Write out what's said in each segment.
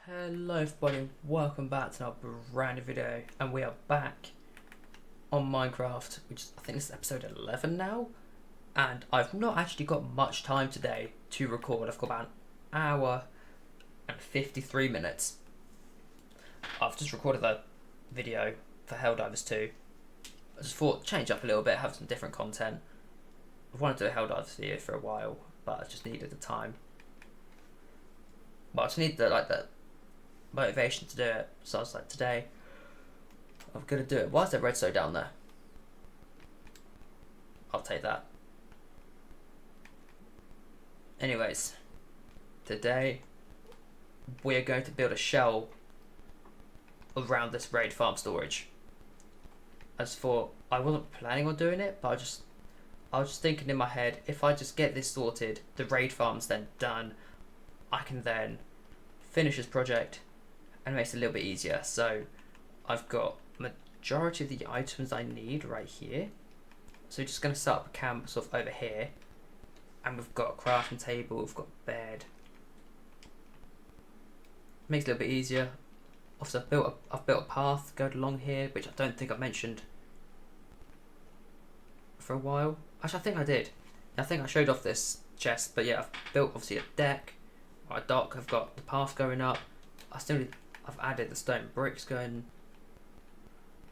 Hello everybody, welcome back to another brand new video, and we are back on Minecraft, which I think this is episode 11 now, and I've not actually got much time today to record. I've got about an hour and 53 minutes. I've just recorded a video for Helldivers 2. I just thought change up a little bit, have some different content. I've wanted to do a Helldivers video for a while, but I just needed the time. But I just need the motivation to do it, so I was like, today I'm gonna do it. Why is there redstone down there? I'll take that. Anyways, today we're going to build a shell around this raid farm storage. As for, I wasn't planning on doing it, but I was just thinking in my head, if I just get this sorted, the raid farm's then done, I can then finish this project and it makes it a little bit easier. So I've got majority of the items I need right here. So we're just going to set up a camp sort of over here, and we've got a crafting table, we've got a bed. Makes it a little bit easier. Also, I've built a path going along here, which I don't think I mentioned for a while. Actually, I think I did. I think I showed off this chest, but yeah, I've built obviously a deck, or a dock. I've got the path going up. I've added the stone bricks going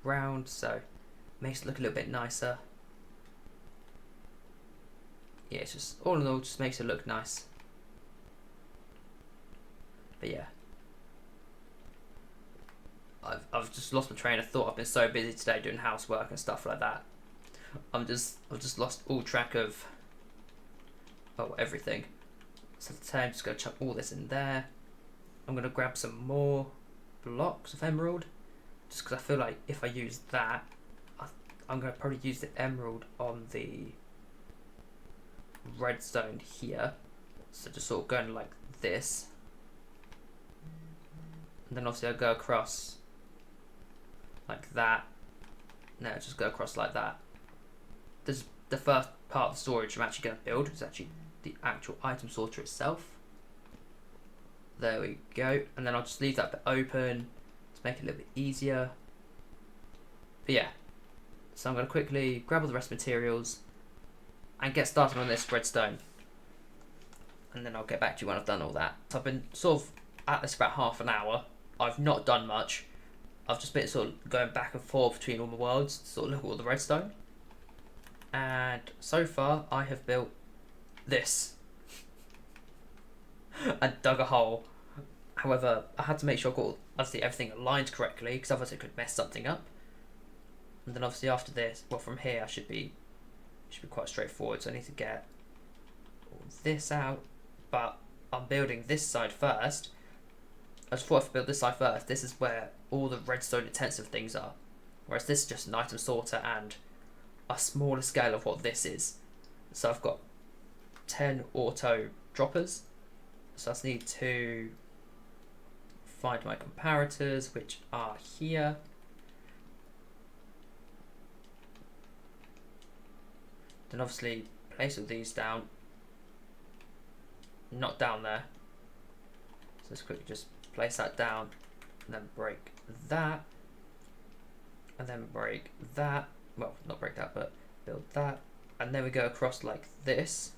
round, so it makes it look a little bit nicer. Yeah, it's just all in all, just makes it look nice. But yeah, I've just lost my train of thought. I've been so busy today doing housework and stuff like that. I've just lost all track of everything. So today I'm just gonna chuck all this in there. I'm gonna grab some more blocks of emerald, just because I feel like if I use that, I'm gonna probably use the emerald on the redstone here. So just sort of going like this, and then obviously I'll go across like that. No, just go across like that. This is the first part of the storage I'm actually going to build. It's actually the actual item sorter itself. There we go. And then I'll just leave that bit open to make it a little bit easier. But yeah, so I'm going to quickly grab all the rest of the materials and get started on this redstone. And then I'll get back to you when I've done all that. So I've been sort of at this about half an hour. I've not done much. I've just been sort of going back and forth between all the worlds to sort of look at all the redstone. And so far I have built this. And dug a hole. However, I had to make sure I got obviously everything aligned correctly, because otherwise it could mess something up. And then obviously after this, well, from here I should be quite straightforward. So I need to get all this out, but I'm building this side first. I just thought I'd build this side first. This is where all the redstone intensive things are, whereas this is just an item sorter and a smaller scale of what this is. So I've got 10 auto droppers. So I just need to find my comparators, which are here. Then obviously place all these down. Not down there. So let's quickly just place that down, and then break that, and then break that. Well, not break that, but build that. And then we go across like this.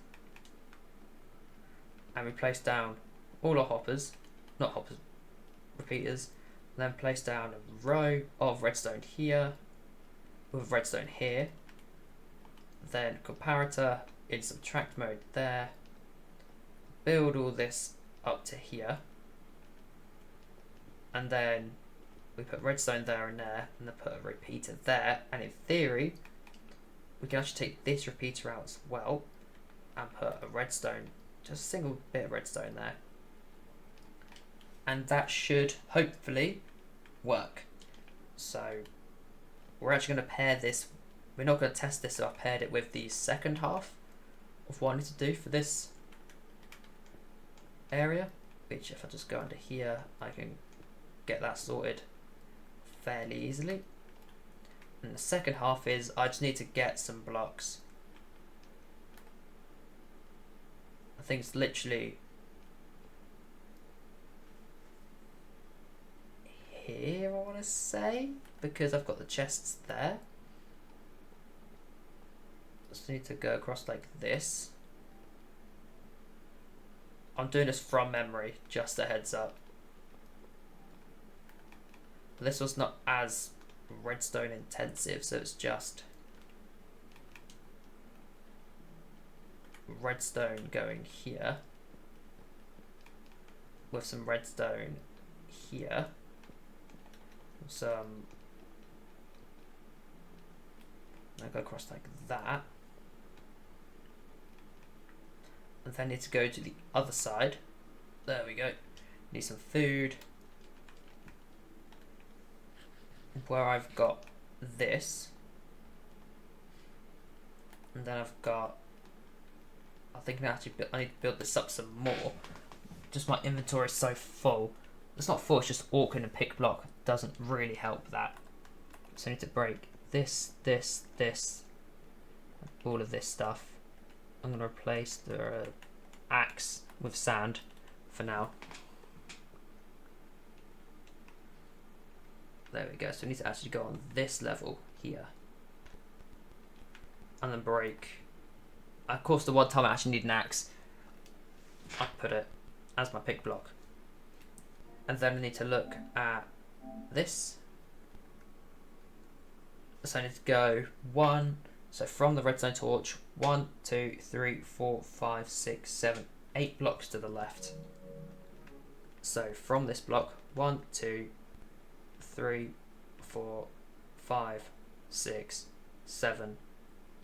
And we place down all our hoppers, not hoppers, repeaters, and then place down a row of redstone here, with redstone here, then comparator in subtract mode there, build all this up to here, and then we put redstone there and there, and then put a repeater there, and in theory we can actually take this repeater out as well and put a redstone, just a single bit of redstone there, and that should hopefully work. So we're actually going to pair this. We're not going to test this, so I've paired it with the second half of what I need to do for this area, which if I just go under here I can get that sorted fairly easily. And the second half is I just need to get some blocks. I think it's literally want to say, because I've got the chests there. Just need to go across like this. I'm doing this from memory, just a heads up. This was not as redstone intensive, so it's just redstone going here with some redstone here, some, I go across like that, and then need to go to the other side. There we go. Need some food, where I've got this, and then I've got, I think I need to build this up some more. Just my inventory is so full. It's not full, it's just awkward, and pick block doesn't really help that. So I need to break this, all of this stuff. I'm going to replace the axe with sand for now. There we go. So I need to actually go on this level here. And then break. Of course, the one time I actually need an axe, I put it as my pick block. And then I need to look at this. So I need to go 1, so from the redstone torch, 1, 2, 3, 4, 5, 6, 7, 8 blocks to the left. So from this block, 1, 2, 3, 4, 5, 6, 7,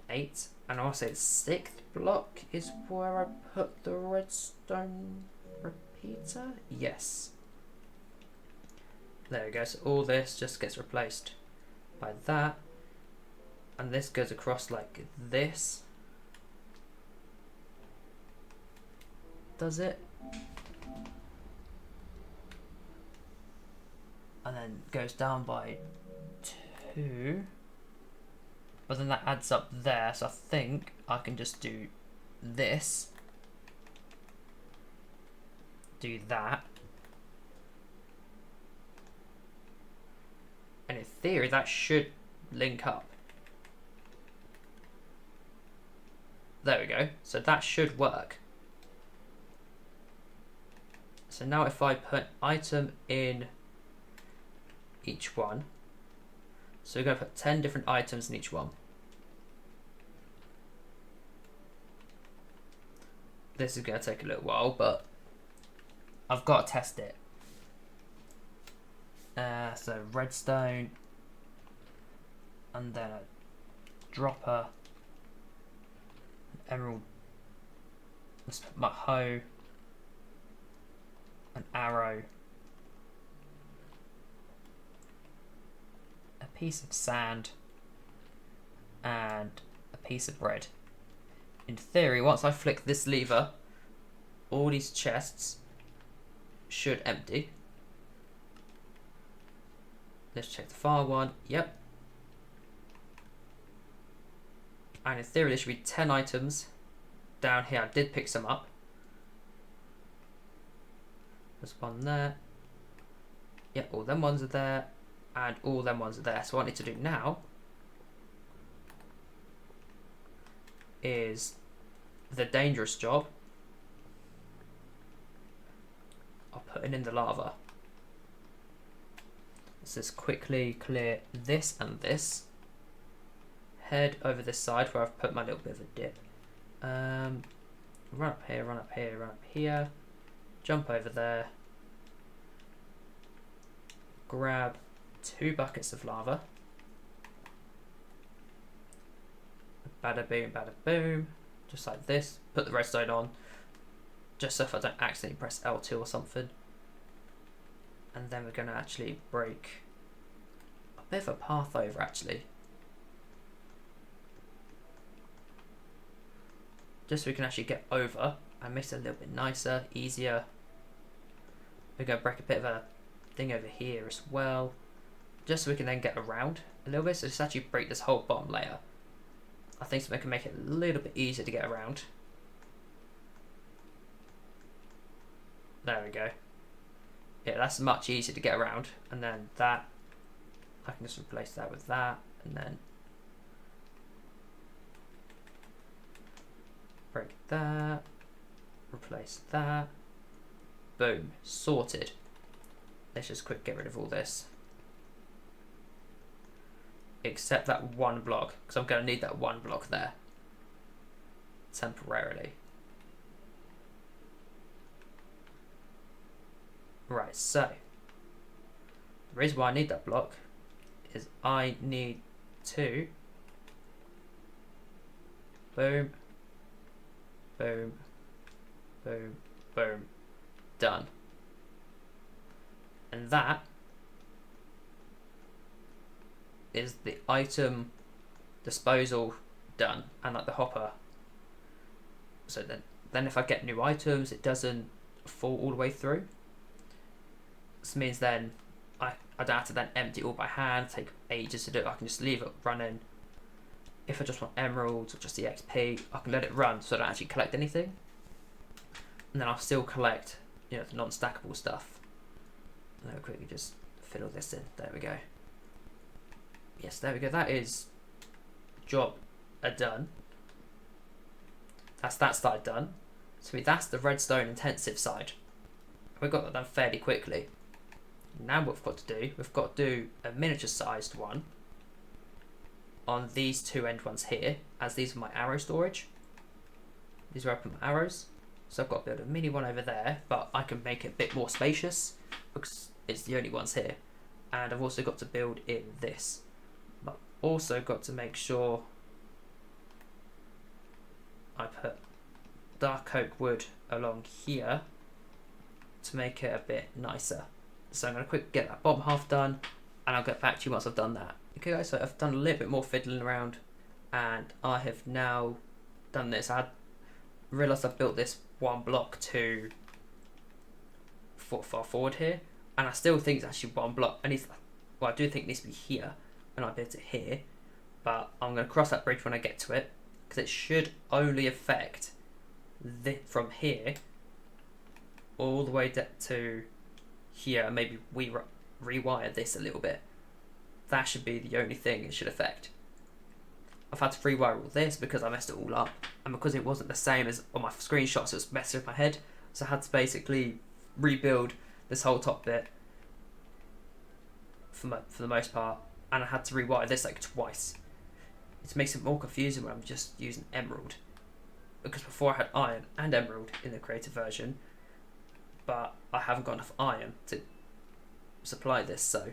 8. And I want to say the 6th block is where I put the redstone repeater? Yes. There we go, so all this just gets replaced by that. And this goes across like this. Does it? And then goes down by 2. But then that adds up there, so I think I can just do this. Do that. And in theory, that should link up. There we go. So that should work. So now if I put item in each one, so we're going to put 10 different items in each one. This is going to take a little while, but I've got to test it. So redstone, and then a dropper, an emerald, let's put my hoe, an arrow, a piece of sand, and a piece of bread. In theory, once I flick this lever, all these chests should empty. Let's check the far one. Yep. And in theory, there should be 10 items down here. I did pick some up. There's one there. Yep, all them ones are there. And all them ones are there. So what I need to do now is the dangerous job of putting in the lava. Let's just quickly clear this and this. Head over this side where I've put my little bit of a dip. Run up here, run up here, run up here. Jump over there. Grab 2 buckets of lava. Bada boom, bada boom. Just like this. Put the redstone on. Just so if I don't accidentally press L2 or something. And then we're going to actually break a bit of a path over actually. Just so we can actually get over and make it a little bit nicer, easier. We're going to break a bit of a thing over here as well. Just so we can then get around a little bit. So just actually break this whole bottom layer. I think so we can make it a little bit easier to get around. There we go. Yeah, that's much easier to get around. And then that I can just replace that with that, and then break that, replace that, boom, sorted. Let's just quick get rid of all this. Except that one block, because I'm going to need that one block there. Temporarily. Right, so. The reason why I need that block is I need to boom, boom, boom, boom, done. And that is the item disposal done, and like the hopper. So then if I get new items, it doesn't fall all the way through. This means then I don't have to then empty it all by hand, take ages to do it. I can just leave it running. If I just want emeralds or just the XP, I can let it run so I don't actually collect anything. And then I'll still collect, you know, the non-stackable stuff. And then I'll quickly just fill this in. There we go. Yes, there we go. That is job done. That's that side done. So that's the redstone intensive side. We got that done fairly quickly. Now what we've got to do, we've got to do a miniature sized one on these two end ones here, as these are my arrow storage. These are where I put my arrows. So I've got to build a mini one over there, but I can make it a bit more spacious because it's the only ones here. And I've also got to build in this. But also got to make sure I put dark oak wood along here to make it a bit nicer. So I'm going to quick get that bottom half done, and I'll get back to you once I've done that. Okay guys, so I've done a little bit more fiddling around, and I have now done this. I realised I've built this one block too far forward here, and I still think it's actually one block. I do think it needs to be here, and I built it here, but I'm going to cross that bridge when I get to it, because it should only affect from here all the way to here, and maybe we rewire this a little bit. That should be the only thing it should affect. I've had to rewire all this because I messed it all up, and because it wasn't the same as on my screenshots, it was messing with my head, so I had to basically rebuild this whole top bit for the most part, and I had to rewire this like twice. It makes it more confusing when I'm just using emerald, because before I had iron and emerald in the creative version, but I haven't got enough iron to supply this, so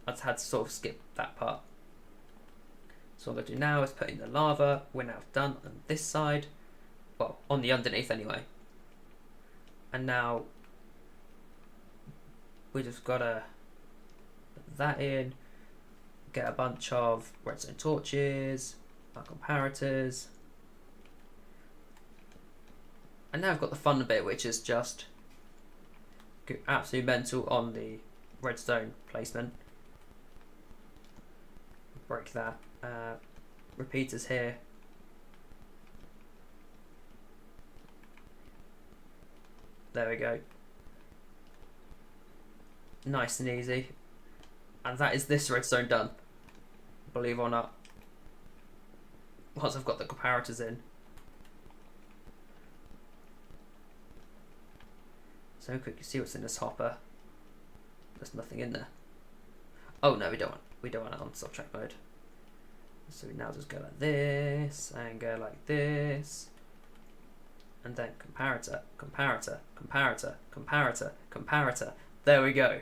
I've had to sort of skip that part. So what I'm going to do now is put in the lava. We're now done on this side, well, on the underneath anyway. And now we just got to put that in, get a bunch of redstone torches, our comparators. And now I've got the fun bit, which is just go absolutely mental on the redstone placement. Break that. Repeaters here. There we go. Nice and easy. And that is this redstone done. Believe it or not. Once I've got the comparators in. So quick, you see what's in this hopper. There's nothing in there. Oh no, we don't want it on subtract mode. So we now just go like this and go like this, and then comparator, comparator, comparator, comparator, comparator. There we go.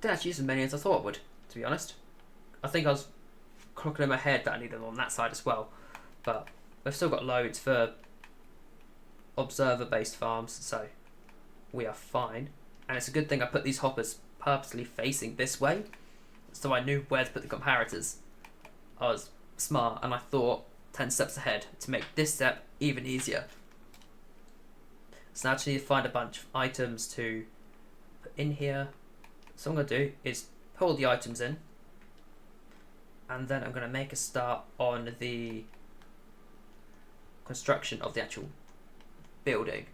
Didn't actually use as many as I thought I would, to be honest. I think I was clocking in my head that I needed them on that side as well, but we've still got loads for observer-based farms, so we are fine. And it's a good thing I put these hoppers purposely facing this way, so I knew where to put the comparators. I was smart, and I thought 10 steps ahead to make this step even easier. So now I just need to find a bunch of items to put in here. So what I'm going to do is put all the items in, and then I'm going to make a start on the construction of the actual building.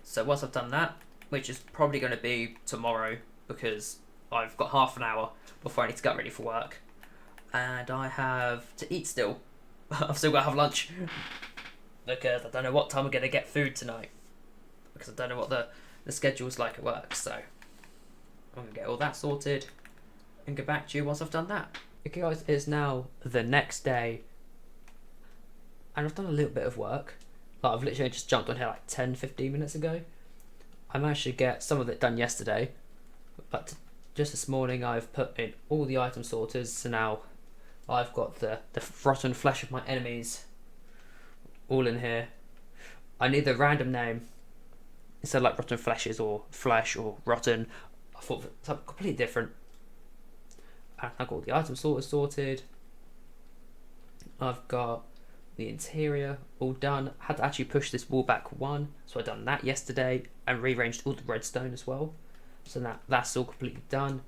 So once I've done that, which is probably going to be tomorrow, because I've got half an hour before I need to get ready for work. And I have to eat still. I've still got to have lunch. Because I don't know what time we're going to get food tonight. Because I don't know what the schedule's like at work. So I'm going to get all that sorted and get back to you once I've done that. Okay guys, it's now the next day. And I've done a little bit of work. Like, I've literally just jumped on here like 10-15 minutes ago. I managed to get some of it done yesterday. But just this morning I've put in all the item sorters. So now I've got the rotten flesh of my enemies all in here. I need the random name. Instead of like rotten fleshes or flesh or rotten, I thought something completely different. And I've got all the item sorters sorted. I've got the interior all done. I had to actually push this wall back one, so I done that yesterday and rearranged all the redstone as well. So that's all completely done.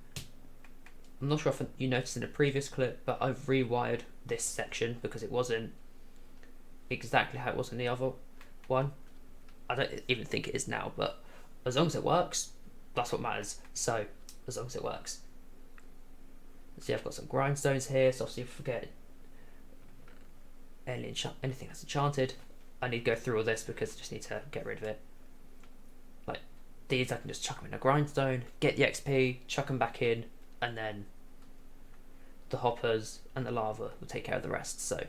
I'm not sure if you noticed in the previous clip, but I've rewired this section because it wasn't exactly how it was in the other one. I don't even think it is now, but as long as it works, that's what matters. So as long as it works. See, I've got some grindstones here, so obviously if I forget anything that's enchanted, I need to go through all this because I just need to get rid of it. Like these, I can just chuck them in a grindstone, get the XP, chuck them back in, and then the hoppers and the lava will take care of the rest. So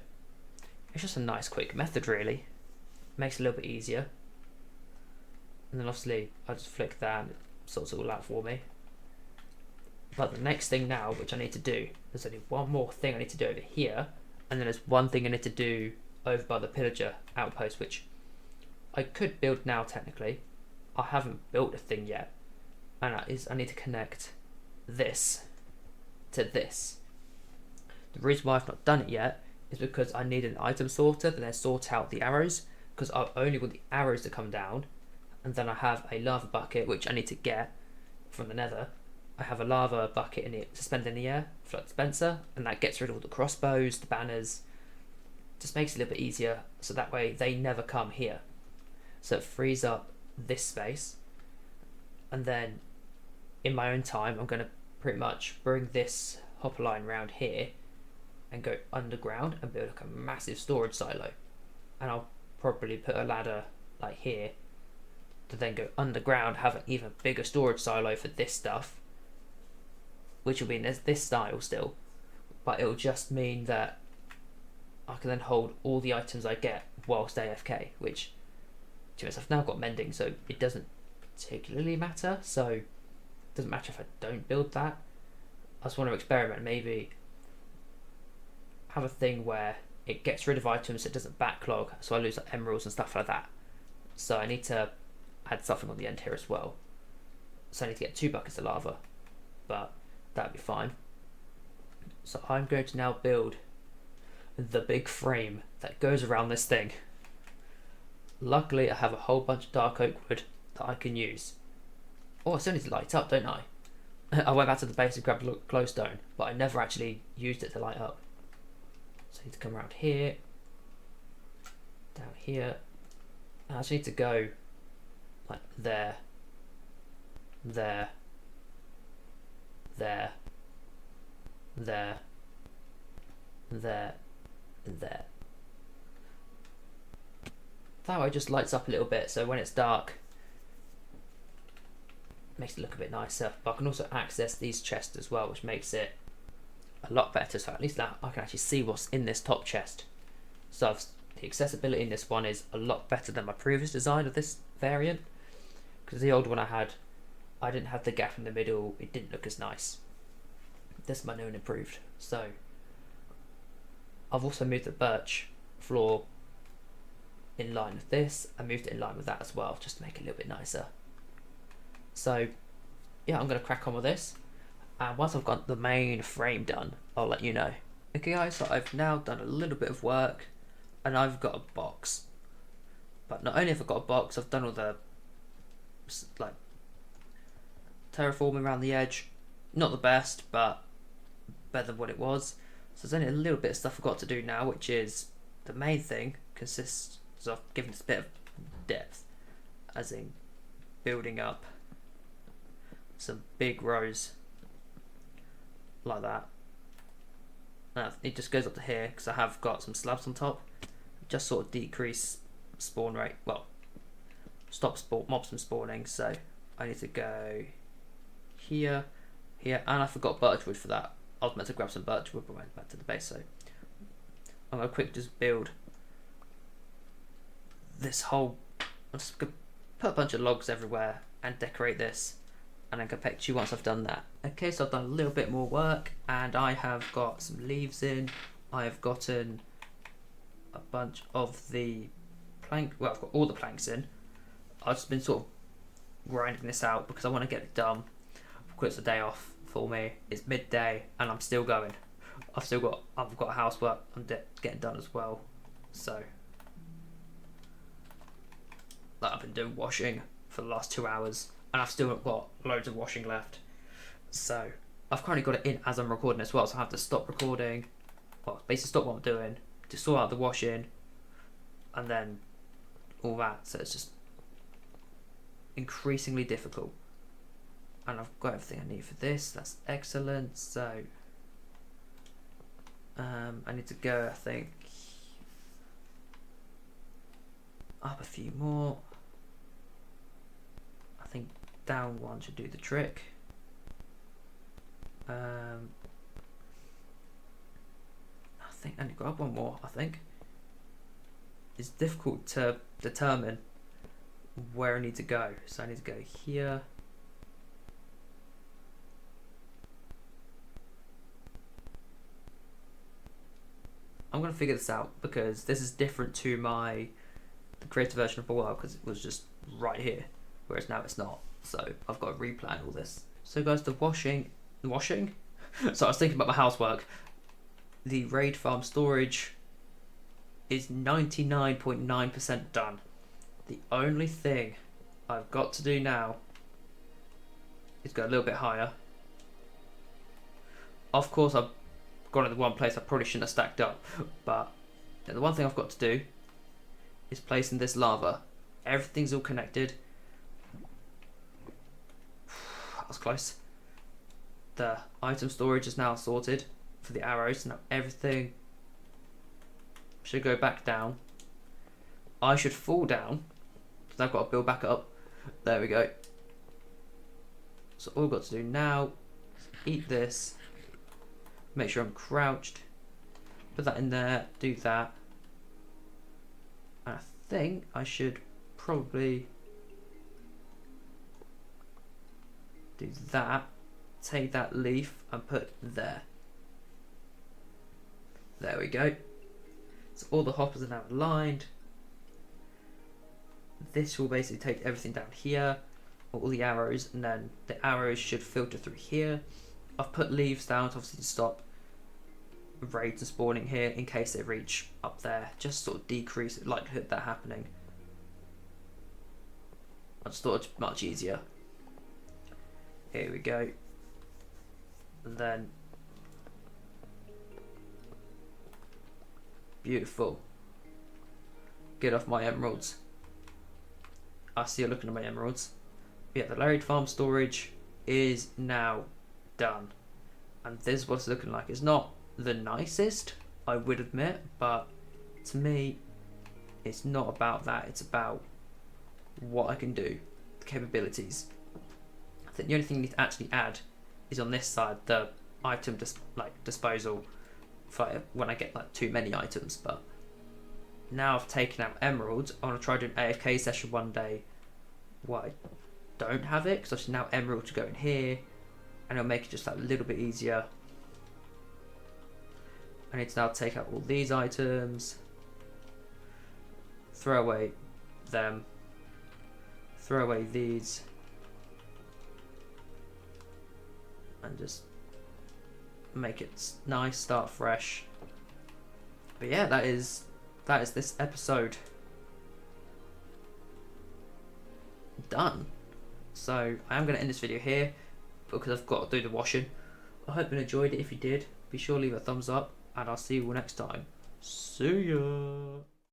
it's just a nice quick method really. Makes it a little bit easier. And then obviously I just flick that and it sorts it all out for me. But the next thing now, which I need to do, there's only one more thing I need to do over here, and then there's one thing I need to do over by the pillager outpost, which I could build now technically. I haven't built a thing yet, and that is I need to connect this to this. The reason why I've not done it yet is because I need an item sorter to then sort out the arrows, because I only want the arrows to come down, and then I have a lava bucket which I need to get from the nether. I have a lava bucket suspended in the air, flood dispenser, and that gets rid of all the crossbows, the banners. Just makes it a little bit easier, so that way they never come here. So it frees up this space, and then in my own time I'm going to pretty much bring this hopper line around here and go underground and build like a massive storage silo. And I'll probably put a ladder like here to then go underground, have an even bigger storage silo for this stuff, which will be in this style still, but it'll just mean that I can then hold all the items I get whilst AFK, which to be honest, I've now got mending, so it doesn't particularly matter. So it doesn't matter if I don't build that. I just want to experiment, maybe have a thing where it gets rid of items so it doesn't backlog, so I lose like emeralds and stuff like that. So I need to add something on the end here as well. So I need to get 2 buckets of lava, but that'd be fine. So I'm going to now build the big frame that goes around this thing. Luckily I have a whole bunch of dark oak wood that I can use. Oh, I still need to light up, don't I? I went back to the base and grabbed a glowstone, but I never actually used it to light up. So I need to come around here, down here. I actually need to go like there, there, there, there, there, and there. That way it just lights up a little bit, so when it's dark it makes it look a bit nicer. But I can also access these chests as well, which makes it a lot better, so at least now I can actually see what's in this top chest. So the accessibility in this one is a lot better than my previous design of this variant, because the old one I didn't have the gap in the middle, it didn't look as nice. This is my new and improved. So I've also moved the birch floor in line with this. I moved it in line with that as well, just to make it a little bit nicer. So yeah, I'm going to crack on with this, and once I've got the main frame done, I'll let you know. Okay guys, so I've now done a little bit of work and I've got a box. But not only have I got a box, I've done all the like terraforming around the edge. Not the best, but better than what it was. So there's only a little bit of stuff I've got to do now, which is the main thing consists of giving this a bit of depth, as in building up some big rows like that. Now it just goes up to here because I have got some slabs on top. Just sort of decrease spawn rate. Well, stop mobs from spawning. So I need to go here, here, and I forgot birchwood for that. I was meant to grab some birchwood, but went back to the base. So I'm gonna quick just build this whole. I'm just gonna put a bunch of logs everywhere and decorate this, and then come back to you once I've done that. Okay, so I've done a little bit more work, and I have got some leaves in. I have gotten a bunch of the plank. Well, I've got all the planks in. I've just been sort of grinding this out because I want to get it done. Because it's a day off for me. It's midday, and I'm still going. I've got housework I'm getting done as well. So like, I've been doing washing for the last 2 hours, and I've still got loads of washing left. So I've currently got it in as I'm recording as well, so I have to stop recording, well, basically stop what I'm doing to sort out the washing and then all that. So it's just increasingly difficult, and I've got everything I need for this. That's excellent. So I need to go, I think, up a few more. I think down one should do the trick. I think I need to go up one more. I think it's difficult to determine where I need to go, so I need to go here. I'm gonna figure this out because this is different to the creative version of a while, because it was just right here, whereas now it's not. So I've got to replan all this. So guys, the washing. So I was thinking about my housework. The raid farm storage is 99.9% done. The only thing I've got to do now is go a little bit higher. Of course, I've gone in the one place I probably shouldn't have stacked up, but the one thing I've got to do is placing this lava. Everything's all connected. That was close. The item storage is now sorted for the arrows. Now everything should go back down. I should fall down because I've got to build back up. There we go. So all I've got to do now is eat this. Make sure I'm crouched. Put that in there. Do that. And I think I should probably do that. Take that leaf and put there. There we go. So all the hoppers are now aligned. This will basically take everything down here, all the arrows, and then the arrows should filter through here. I've put leaves down to obviously stop raids and spawning here in case they reach up there, just sort of decrease the likelihood of that happening. I just thought it's much easier. Here we go. And then beautiful. Get off my emeralds. I see you looking at my emeralds. Yeah, the raid farm storage is now done, and this is what it's looking like. It's not the nicest, I would admit, but to me it's not about that. It's about what I can do, the capabilities. I think the only thing you need to actually add is on this side, the item disposal for when I get like too many items. But now I've taken out emeralds, I want to try doing AFK session one day where I don't have it, because obviously now emeralds go in here and it'll make it just like a little bit easier. I need to now take out all these items, throw away them, throw away these, and just make it nice, start fresh. But yeah, that is this episode done. So I am going to end this video here because I've got to do the washing. I hope you enjoyed it. If you did, be sure to leave a thumbs up, and I'll see you all next time. See ya.